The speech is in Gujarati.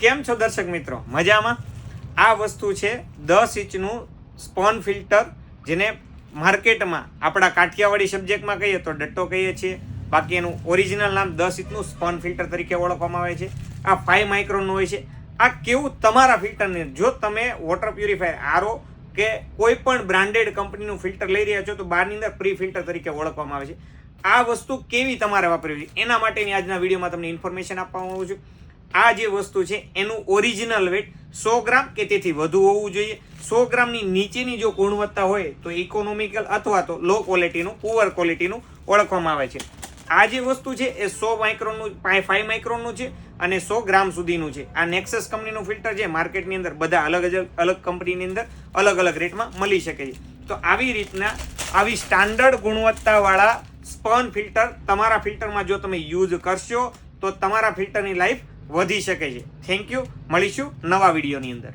કેમ છો દર્શક મિત્રો? મજામાં? આ વસ્તુ છે 10 ઇંચનું સ્પોન ફિલ્ટર, જેને માર્કેટમાં આપણા કાઠિયાવાડી સબ્જેક્ટમાં કહીએ તો ડટ્ટો કહીએ છીએ, બાકી એનું ઓરિજિનલ નામ 10 ઇંચનું સ્પોન ફિલ્ટર તરીકે ઓળખવામાં આવે છે. આ 5 માઇક્રોનનું હોય છે. આ કેવું તમારા ફિલ્ટરને, જો તમે વોટર પ્યુરિફાયર આરઓ કે કોઈ પણ બ્રાન્ડેડ કંપનીનું ફિલ્ટર લઈ રહ્યા છો તો બહારની અંદર પ્રી ફિલ્ટર તરીકે ઓળખવામાં આવે છે. આ વસ્તુ કેવી તમારે વાપરવી એના માટેની આજના વિડીયોમાં તમને ઇન્ફોર્મેશન આપવા માંગુ છું. આ જે વસ્તુ છે એનું ઓરિજિનલ વેટ 100 ગ્રામ કે તેથી વધુ હોવું જોઈએ. 100 ગ્રામની નીચેની જો ગુણવત્તા હોય તો ઇકોનોમિકલ અથવા તો લો ક્વોલિટીનું, પુઅર ક્વોલિટીનું ઓળખવામાં આવે છે. આ જે વસ્તુ છે એ 100 માઇક્રોનનું, 5 માઇક્રોનનું છે અને 100 ગ્રામ સુધીનું છે. આ નેક્સસ કંપનીનું ફિલ્ટર છે. માર્કેટની અંદર બધા અલગ કંપનીની અંદર અલગ રેટમાં મળી શકે છે. તો આવી રીતના આવી સ્ટાન્ડર્ડ ગુણવત્તાવાળા સ્પોન ફિલ્ટર તમારા ફિલ્ટરમાં જો તમે યુઝ કરશો તો તમારા ફિલ્ટરની લાઈફ વધી શકે છે. Thank you. મળીશું નવા વિડીયોની અંદર.